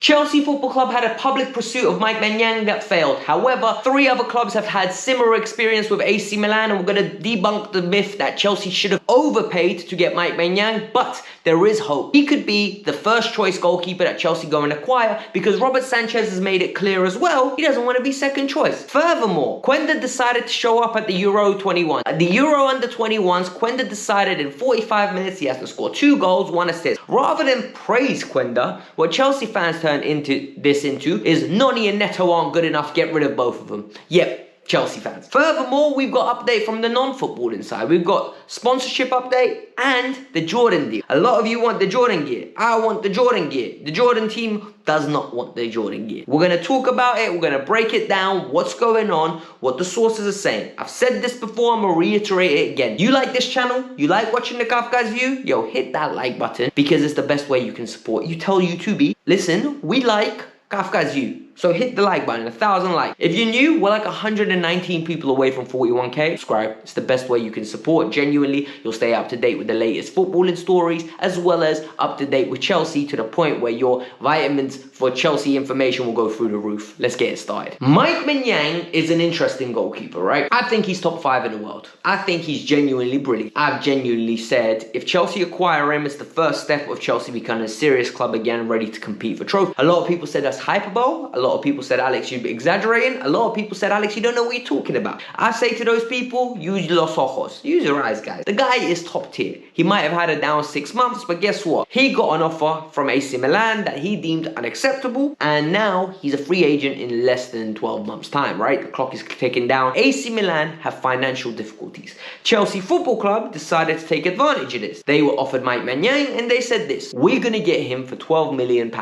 Chelsea Football Club had a public pursuit of Maignan that failed. However, 3 other clubs have had similar experience with AC Milan, and we're going to debunk the myth that Chelsea should have overpaid to get Maignan, but there is hope. He could be the first choice goalkeeper that Chelsea go and acquire, because Robert Sanchez has made it clear as well he doesn't want to be second choice. Furthermore, Quenda decided to show up at the Euro 21. At the Euro under 21s, Quenda decided in 45 minutes he has to score 2 goals, 1 assist. Rather than praise Quenda, what Chelsea fans turn into is Noni and Neto aren't good enough, get rid of both of them. Yep. Chelsea fans. Furthermore, we've got update from the non-footballing side. We've got sponsorship update and the Jordan deal. A lot of you want the Jordan gear. I want the Jordan gear. The Jordan team does not want the Jordan gear. We're going to talk about it. We're going to break it down. What's going on? What the sources are saying. I've said this before. I'm going to reiterate it again. You like this channel? You like watching the Kavkas View? Yo, hit that like button, because it's the best way you can support. You tell YouTube, listen, we like Kavkas View. So hit the like button, 1,000 likes. If you're new, we're like 119 people away from 41k. Subscribe. It's the best way you can support. Genuinely, you'll stay up to date with the latest footballing stories, as well as up to date with Chelsea, to the point where your vitamins for Chelsea information will go through the roof. Let's get it started. Mikel Manyang is an interesting goalkeeper, right? I think he's top 5 in the world. I think he's genuinely brilliant. I've genuinely said, if Chelsea acquire him, it's the first step of Chelsea becoming a serious club again, ready to compete for trophies. A lot of people said that's hyperbole. A lot of people said, Alex, you're exaggerating. A lot of people said, Alex, you don't know what you're talking about. I say to those people, use los ojos. Use your eyes, guys. The guy is top tier. He might have had a down 6 months, but guess what? He got an offer from AC Milan that he deemed unacceptable, and now he's a free agent in less than 12 months' time, right? The clock is ticking down. AC Milan have financial difficulties. Chelsea Football Club decided to take advantage of this. They were offered Mikel Manyang, and they said this: we're going to get him for £12 million.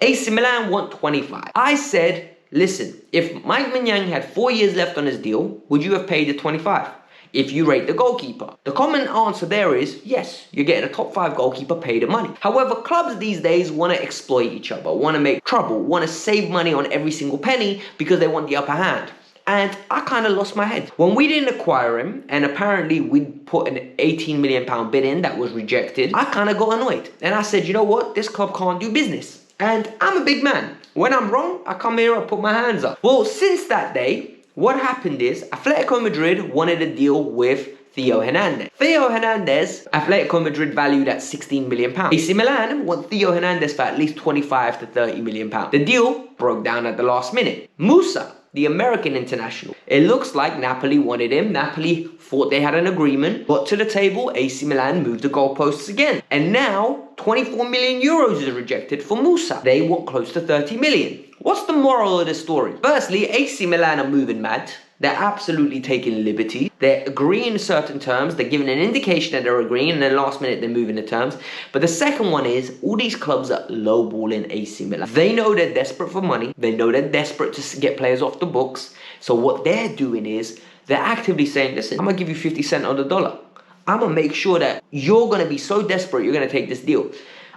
AC Milan want 25. I said, listen, if Mikel Manyang had 4 years left on his deal, would you have paid the 25? If you rate the goalkeeper. The common answer there is, yes, you're getting a top 5 goalkeeper, pay the money. However, clubs these days want to exploit each other, want to make trouble, want to save money on every single penny because they want the upper hand. And I kind of lost my head. When we didn't acquire him, and apparently we put an £18 million bid in that was rejected, I kind of got annoyed. And I said, you know what? This club can't do business. And I'm a big man. When I'm wrong, I come here and put my hands up. Well, since that day, what happened is Atletico Madrid wanted a deal with Theo Hernandez. Theo Hernandez, Atletico Madrid valued at £16 million. AC Milan want Theo Hernandez for at least 25 to 30 million pounds. The deal broke down at the last minute. Musa, the American international. It looks like Napoli wanted him. Napoli thought they had an agreement, got to the table, AC Milan moved the goalposts again. And now, 24 million euros is rejected for Musa. They want close to 30 million. What's the moral of the story? Firstly, AC Milan are moving mad. They're absolutely taking liberty. They're agreeing certain terms. They're giving an indication that they're agreeing, and then last minute they're moving the terms. But the second one is, all these clubs are lowballing AC Milan. They know they're desperate for money. They know they're desperate to get players off the books. So what they're doing is, they're actively saying, listen, I'm going to give you 50 cents on the dollar. I'm going to make sure that you're going to be so desperate you're going to take this deal.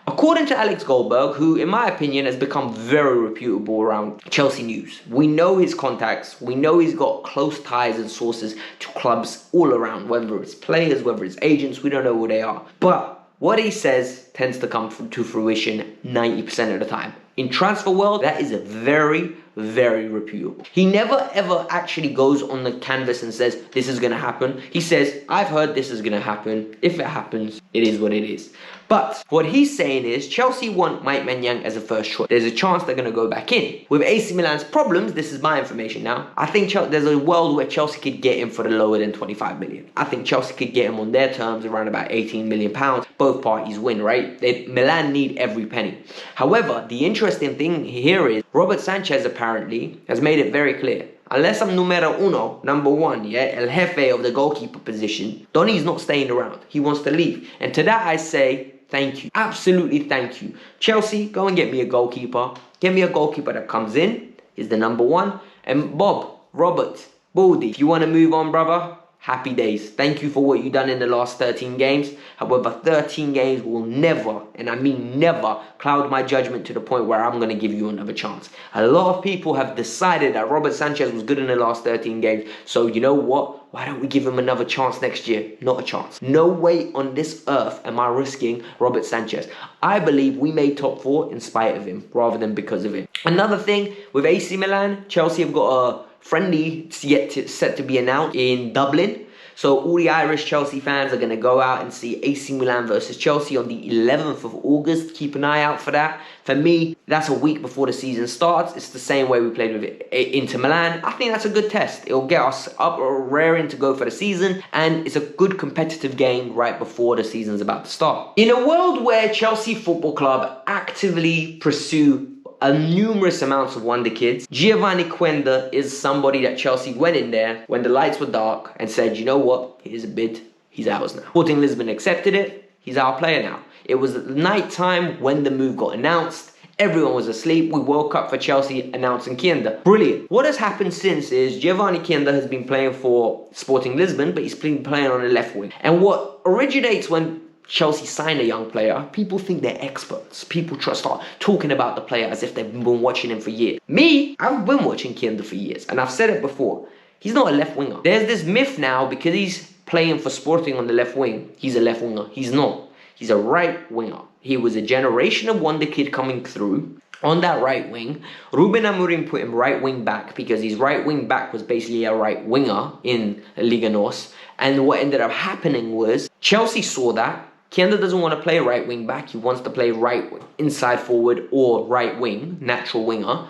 According to Alex Goldberg, who in my opinion has become very reputable around Chelsea news, we know his contacts, we know he's got close ties and sources to clubs all around, whether it's players, whether it's agents, we don't know who they are. But what he says tends to come to fruition 90% of the time. In transfer world, that is a very, very reputable. He never ever actually goes on the canvas and says, this is going to happen. He says, I've heard this is going to happen. If it happens, it is what it is. But what he's saying is, Chelsea want Mikel Manyang as a first choice. There's a chance they're going to go back in. With AC Milan's problems, this is my information now, I think there's a world where Chelsea could get him for the lower than 25 million. I think Chelsea could get him on their terms around about 18 million pounds. Both parties win, right? Milan need every penny. However, the interesting thing here is, Robert Sanchez apparently has made it very clear. Unless I'm numero uno, number one, yeah, el jefe of the goalkeeper position, Donny's not staying around. He wants to leave. And to that I say, thank you. Absolutely thank you. Chelsea, go and get me a goalkeeper. Get me a goalkeeper that comes in, is the number one. And Bob, Robert, Baldy, if you want to move on, brother, happy days. Thank you for what you've done in the last 13 games. However, 13 games will never, and I mean never, cloud my judgment to the point where I'm going to give you another chance. A lot of people have decided that Robert Sanchez was good in the last 13 games. So you know what? Why don't we give him another chance next year? Not a chance. No way on this earth am I risking Robert Sanchez. I believe we made top 4 in spite of him rather than because of him. Another thing with AC Milan, Chelsea have got a friendly set to be announced in Dublin. So all the Irish Chelsea fans are going to go out and see AC Milan versus Chelsea on the 11th of August. Keep an eye out for that. For me, that's a week before the season starts. It's the same way we played with Inter Milan. I think that's a good test. It'll get us up or raring to go for the season, and it's a good competitive game right before the season's about to start. In a world where Chelsea Football Club actively pursue numerous amounts of wonder kids, Geovany Quenda is somebody that Chelsea went in there when the lights were dark and said, you know what, here's a bid, he's ours now. Sporting Lisbon accepted it, he's our player now. It was at night time when the move got announced. Everyone was asleep. We woke up for Chelsea announcing Quenda. Brilliant. What has happened since is Geovany Quenda has been playing for Sporting Lisbon, but he's been playing on the left wing. And what originates when Chelsea sign a young player, people think they're experts. People start talking about the player as if they've been watching him for years. Me, I've been watching Quenda for years, and I've said it before. He's not a left winger. There's this myth now because he's playing for Sporting on the left wing. He's a left winger. He's not. He's a right winger. He was a generation of wonder kid coming through on that right wing. Ruben Amorim put him right wing back because his right wing back was basically a right winger in Liga NOS. And what ended up happening was Chelsea saw that. Quenda doesn't want to play right wing back. He wants to play right inside forward or right wing, natural winger.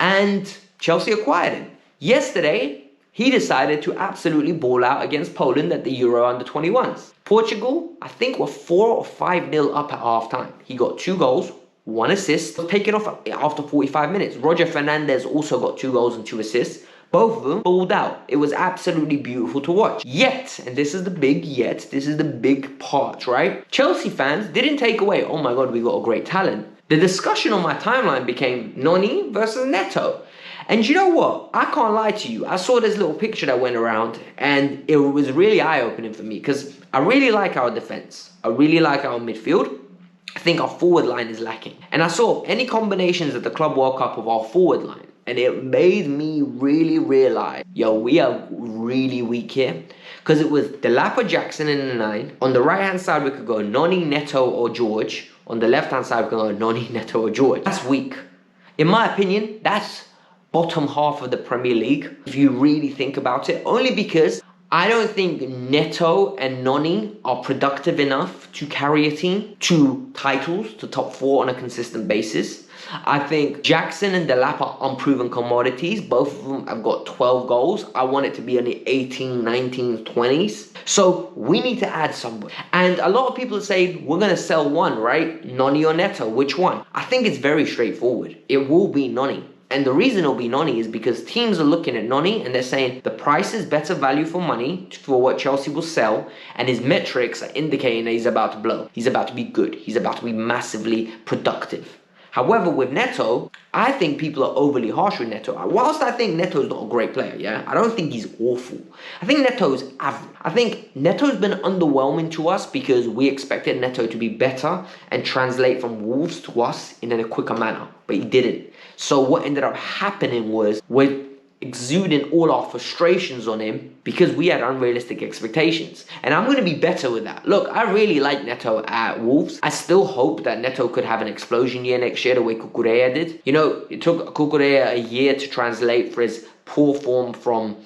And Chelsea acquired him. Yesterday, he decided to absolutely ball out against Poland at the Euro Under-21s. Portugal, I think, were 4 or 5-0 up at half-time. He got 2 goals, 1 assist, taken off after 45 minutes. Roger Fernandez also got 2 goals and 2 assists. Both of them balled out. It was absolutely beautiful to watch. Yet, and this is the big part, right? Chelsea fans didn't take away, oh my God, we got a great talent. The discussion on my timeline became Noni versus Neto. And you know what? I can't lie to you. I saw this little picture that went around and it was really eye-opening for me because I really like our defense. I really like our midfield. I think our forward line is lacking. And I saw any combinations at the Club World Cup of our forward line. And it made me really realize, yo, we are really weak here. Because it was Delapa Jackson in the 9. On the right-hand side, we could go Noni, Neto, or George. On the left-hand side, we could go Noni, Neto, or George. That's weak. In my opinion, that's bottom half of the Premier League, if you really think about it. Only because I don't think Neto and Noni are productive enough to carry a team to titles, to top 4 on a consistent basis. I think Jackson and Delap are unproven commodities. Both of them have got 12 goals. I want it to be in the 18, 19, 20s. So we need to add somebody. And a lot of people say, we're going to sell one, right? Noni or Neto, which one? I think it's very straightforward. It will be Noni. And the reason it'll be Noni is because teams are looking at Noni and they're saying the price is better value for money for what Chelsea will sell, and his metrics are indicating that he's about to blow. He's about to be good. He's about to be massively productive. However, with Neto, I think people are overly harsh with Neto. Whilst I think Neto's not a great player, yeah, I don't think he's awful. I think Neto's average. I think Neto's been underwhelming to us because we expected Neto to be better and translate from Wolves to us in a quicker manner, but he didn't. So what ended up happening was we're exuding all our frustrations on him because we had unrealistic expectations. And I'm going to be better with that. Look, I really like Neto at Wolves. I still hope that Neto could have an explosion year next year the way Cucurella did. You know, it took Cucurella a year to translate for his poor form from,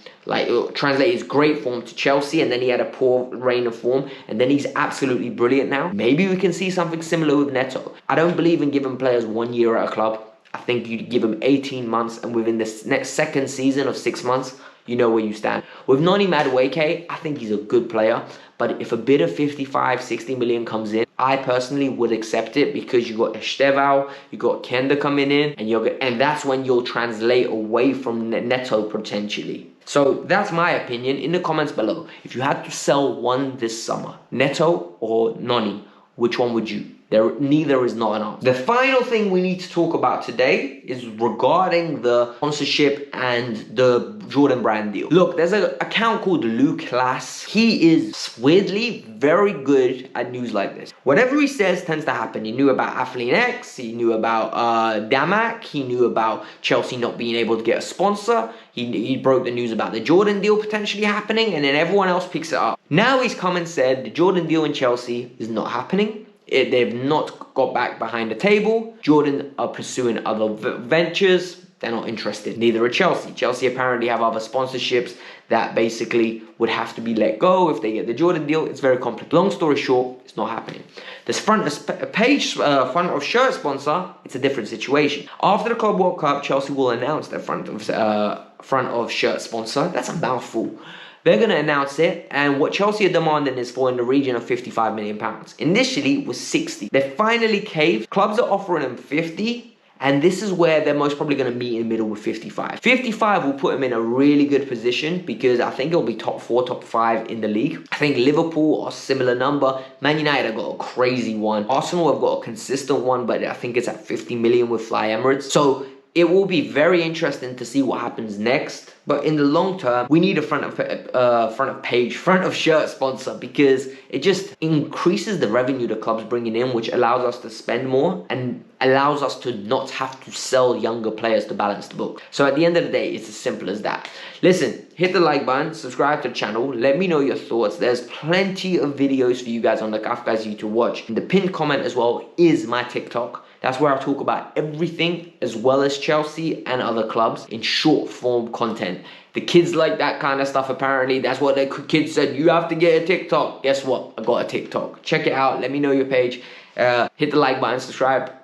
translate his great form to Chelsea, and then he had a poor reign of form, and then he's absolutely brilliant now. Maybe we can see something similar with Neto. I don't believe in giving players 1 year at a club. I think you give him 18 months, and within this next second season of 6 months, you know where you stand. With Noni Madueke, I think he's a good player, but if a bid of 55, 60 million comes in, I personally would accept it because you got Estevao, you got Quenda coming in, and that's when you'll translate away from Neto potentially. So that's my opinion. In the comments below, if you had to sell one this summer, Neto or Noni, which one would you? Neither is not enough. The final thing we need to talk about today is regarding the sponsorship and the Jordan brand deal. Look, there's an account called Luke Lass. He is weirdly very good at news like this. Whatever he says tends to happen. He knew about Athlete X, he knew about Damak, he knew about Chelsea not being able to get a sponsor. He broke the news about the Jordan deal potentially happening, and then everyone else picks it up. Now he's come and said the Jordan deal in Chelsea is not happening. They've not got back behind the table. Jordan are pursuing other ventures. They're not interested. Neither are Chelsea. Chelsea apparently have other sponsorships that basically would have to be let go if they get the Jordan deal. It's very complex. Long story short, it's not happening. This front of shirt sponsor, it's a different situation. After the Club World Cup, Chelsea will announce their front of shirt sponsor. That's a mouthful. They're going to announce it, and what Chelsea are demanding is for in the region of £55 million. Initially, it was 60. They finally caved. Clubs are offering them 50, and this is where they're most probably going to meet in the middle with 55. 55 will put them in a really good position because I think it'll be top 4, top 5 in the league. I think Liverpool are a similar number. Man United have got a crazy one. Arsenal have got a consistent one, but I think it's at 50 million with Fly Emirates. So it will be very interesting to see what happens next. But in the long term, we need a front of shirt sponsor because it just increases the revenue the club's bringing in, which allows us to spend more and allows us to not have to sell younger players to balance the book. So at the end of the day, it's as simple as that. Listen, hit the like button, subscribe to the channel, let me know your thoughts. There's plenty of videos for you guys on the Kavkas View to watch. In the pinned comment as well is my TikTok. That's where I talk about everything as well as Chelsea and other clubs in short form content. The kids like that kind of stuff apparently. That's what the kids said. You have to get a TikTok. Guess what? I got a TikTok. Check it out. Let me know your page. Hit the like button, subscribe.